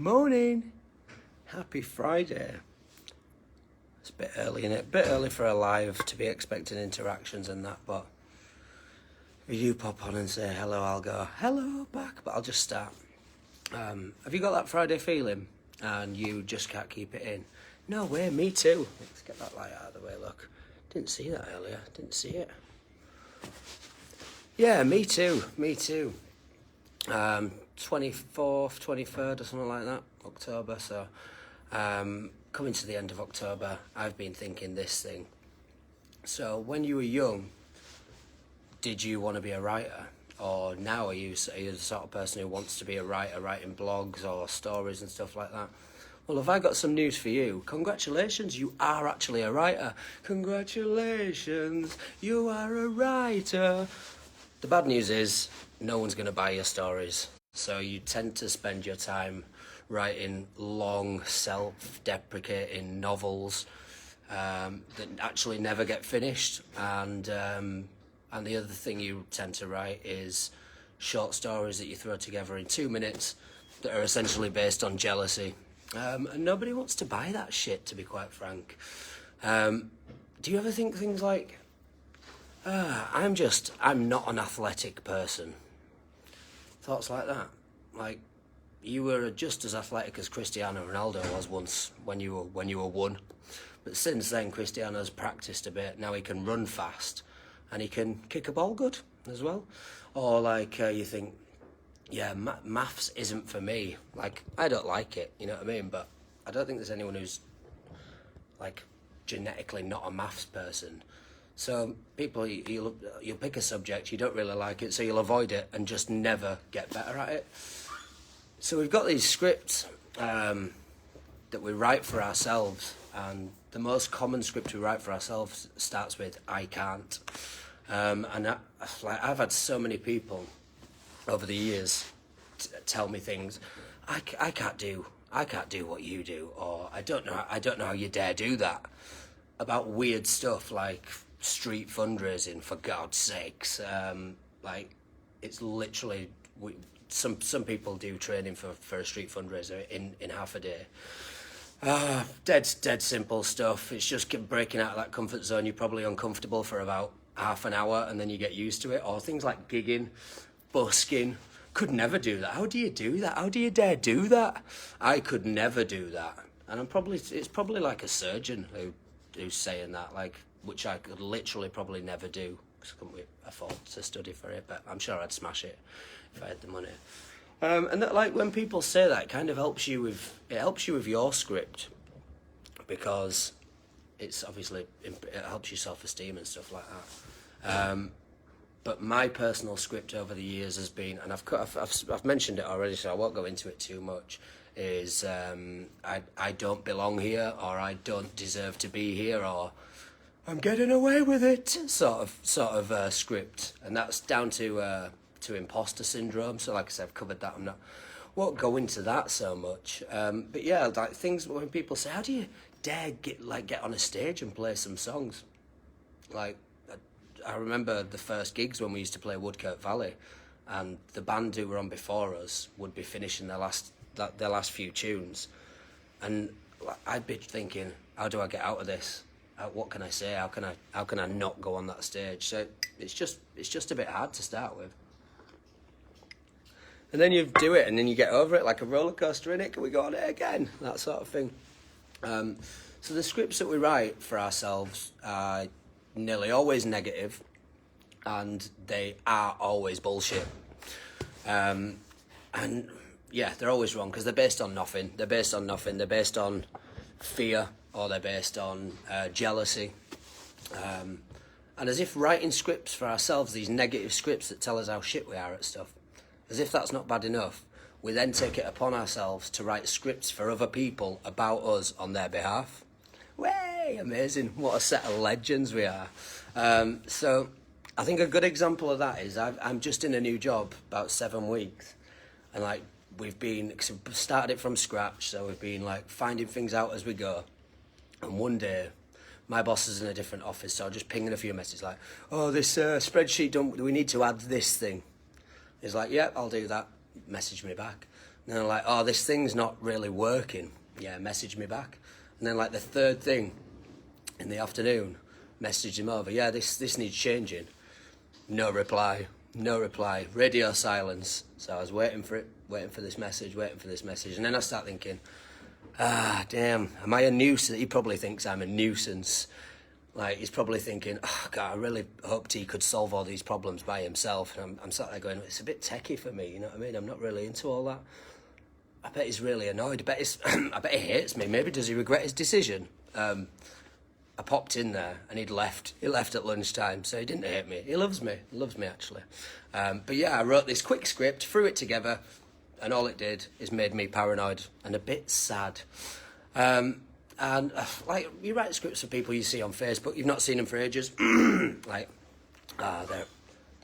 Morning. Happy Friday. It's a bit early, innit? A bit early for a live to be expecting interactions and that, but if you pop on and say hello, I'll go hello back, but I'll just start. Have you got that Friday feeling and you just can't keep it in? No way, me too. Let's get that light out of the way, look. Didn't see that earlier, didn't see it. Yeah, me too. 24th, 23rd or something like that, October. So coming to the end of October, I've been thinking this thing. So when you were young, did you want to be a writer? Or now are you the sort of person who wants to be a writer, writing blogs or stories and stuff like that? Well, have I got some news for you? Congratulations, you are actually a writer. Congratulations, you are a writer. The bad news is no one's going to buy your stories. So you tend to spend your time writing long, self-deprecating novels that actually never get finished. And the other thing you tend to write is short stories that you throw together in 2 minutes that are essentially based on jealousy. And nobody wants to buy that shit, to be quite frank. Do you ever think things like, I'm not an athletic person? Thoughts like that? Like, you were just as athletic as Cristiano Ronaldo was once when you were one. But since then, Cristiano's practiced a bit. Now he can run fast and he can kick a ball good as well. Or like you think, yeah, maths isn't for me. Like, I don't like it, you know what I mean? But I don't think there's anyone who's like genetically not a maths person. So people, you'll pick a subject, you don't really like it, so you'll avoid it and just never get better at it. So we've got these scripts that we write for ourselves, and the most common script we write for ourselves starts with "I can't." I've had so many people over the years tell me things. I can't do what you do, or I don't know how you dare do that, about weird stuff like street fundraising, for God's sakes. Like, it's literally some people do training for a street fundraiser in half a day. Dead simple stuff. It's just breaking out of that comfort zone. You're probably uncomfortable for about half an hour and then you get used to it. Or things like gigging, busking. Could never do that. How do you do that? How do you dare do that? I could never do that. And it's probably like a surgeon who's saying that, like, which I could literally probably never do because I couldn't afford to study for it, but I'm sure I'd smash it if I had the money. And that, like, when people say that, it kind of helps you with your script, because it's obviously, it helps your self-esteem and stuff like that. But my personal script over the years has been, and I've mentioned it already, so I won't go into it too much, is I don't belong here, or I don't deserve to be here, or I'm getting away with it, sort of script. And that's down to imposter syndrome. So like I said, I've covered that. Won't go into that so much. But yeah, like things when people say, how do you dare get on a stage and play some songs? Like, I remember the first gigs when we used to play Woodkirk Valley, and the band who were on before us would be finishing their last few tunes, and I'd be thinking, how do I get out of this? What can I say? How can I not go on that stage? So it's just a bit hard to start with. And then you do it, and then you get over it like a roller coaster, innit? Can we go on it again? That sort of thing. So the scripts that we write for ourselves are nearly always negative, and they are always bullshit. And yeah, they're always wrong because they're based on nothing. They're based on fear, or they're based on jealousy. And as if writing scripts for ourselves, these negative scripts that tell us how shit we are at stuff, as if that's not bad enough, we then take it upon ourselves to write scripts for other people about us on their behalf. Way, amazing. What a set of legends we are. So I think a good example of that is I'm just in a new job, about 7 weeks. And like, we've started it from scratch, so we've been like finding things out as we go. And one day, my boss is in a different office, so I'm just pinging a few messages like, oh, this spreadsheet, we need to add this thing. He's like, yeah, I'll do that. Message me back. And they're like, oh, this thing's not really working. Yeah, message me back. And then like the third thing in the afternoon, message him over. Yeah, this needs changing. No reply. No reply. Radio silence. So I was waiting for it, waiting for this message. And then I start thinking, damn, am I a nuisance? He probably thinks I'm a nuisance. Like, he's probably thinking, oh, God, I really hoped he could solve all these problems by himself. And I'm sat there going, it's a bit techie for me, you know what I mean? I'm not really into all that. I bet he's really annoyed. I bet he hates me. Maybe does he regret his decision? I popped in there and he'd left. He left at lunchtime, so he didn't hate me. He loves me. He loves me, actually. But yeah, I wrote this quick script, threw it together, and all it did is made me paranoid and a bit sad. And like, you write scripts for people you see on Facebook, you've not seen them for ages. Like, there,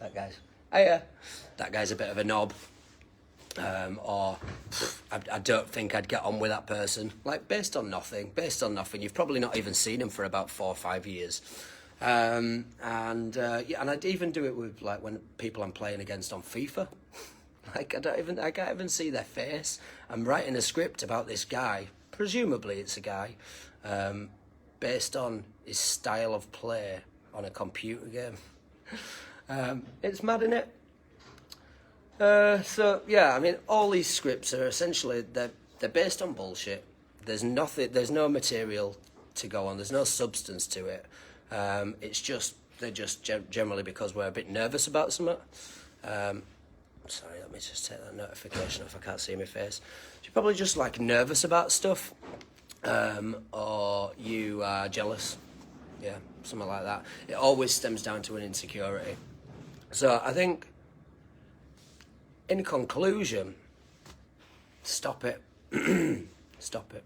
that guy's, that guy's a bit of a knob. Or I don't think I'd get on with that person. Like, based on nothing. You've probably not even seen him for about 4 or 5 years. Yeah, and I'd even do it with, like, when people I'm playing against on FIFA. Like, I can't even see their face. I'm writing a script about this guy. Presumably it's a guy, based on his style of play on a computer game. It's mad, isn't it? So yeah, I mean, all these scripts are essentially, they're based on bullshit. There's no material to go on. There's no substance to it. They're just generally because we're a bit nervous about something. Sorry, let me just take that notification off. I can't see my face. You're probably just like nervous about stuff, or you are jealous. Yeah, something like that. It always stems down to an insecurity. So I think, in conclusion, stop it. Stop it.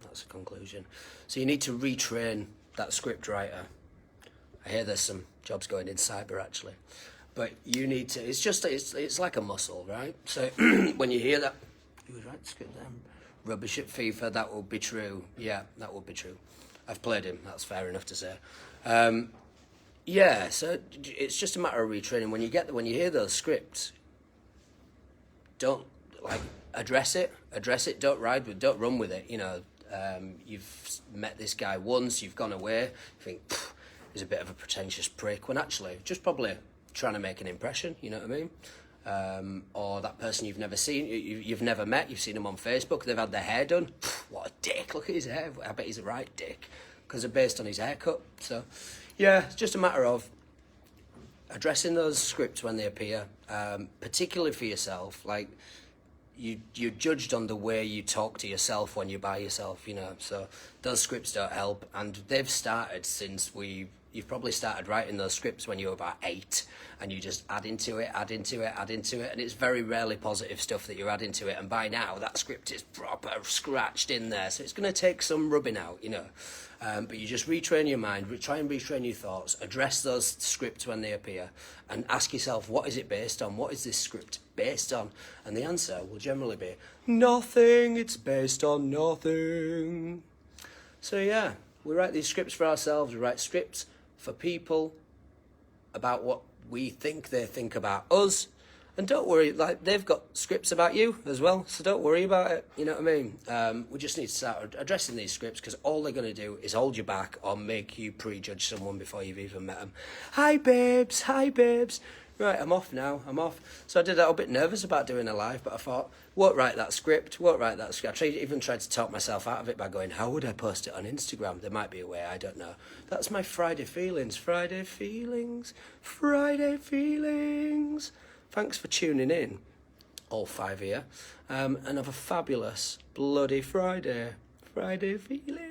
That's a conclusion. So you need to retrain that script writer. I hear there's some jobs going in cyber, actually. But you need to, it's like a muscle, right? So when you hear that, you would write script then, rubbish at FIFA, that would be true. Yeah, that would be true. I've played him, that's fair enough to say. Yeah, so it's just a matter of retraining. When you hear those scripts, don't, like, address it, don't run with it, you know. You've met this guy once, you've gone away, you think, he's a bit of a pretentious prick, when actually, just probably trying to make an impression, you know what I mean? Or that person you've never seen, you've never met, you've seen them on Facebook, they've had their hair done. What a dick, look at his hair. I bet he's a right dick, because they're based on his haircut. So, yeah, it's just a matter of addressing those scripts when they appear, particularly for yourself. Like, you're judged on the way you talk to yourself when you're by yourself, you know. So those scripts don't help, and they've started since you've probably started writing those scripts when you were about 8, and you just add into it, and it's very rarely positive stuff that you're adding to it, and by now that script is proper scratched in there, so it's going to take some rubbing out, you know. But you just retrain your mind, try and retrain your thoughts, address those scripts when they appear, and ask yourself, what is it based on? What is this script based on? And the answer will generally be, nothing, it's based on nothing. So yeah, we write these scripts for ourselves, we write scripts for people about what we think they think about us. And don't worry, like, they've got scripts about you as well, so don't worry about it, you know what I mean? We just need to start addressing these scripts, because all they're going to do is hold you back or make you prejudge someone before you've even met them. Hi babes. Right, I'm off now, So I did that, a bit nervous about doing a live, but I thought, won't write that script. I even tried to talk myself out of it by going, how would I post it on Instagram? There might be a way, I don't know. That's my Friday feelings. Thanks for tuning in, all 5 of you, and have a fabulous bloody Friday. Friday feelings.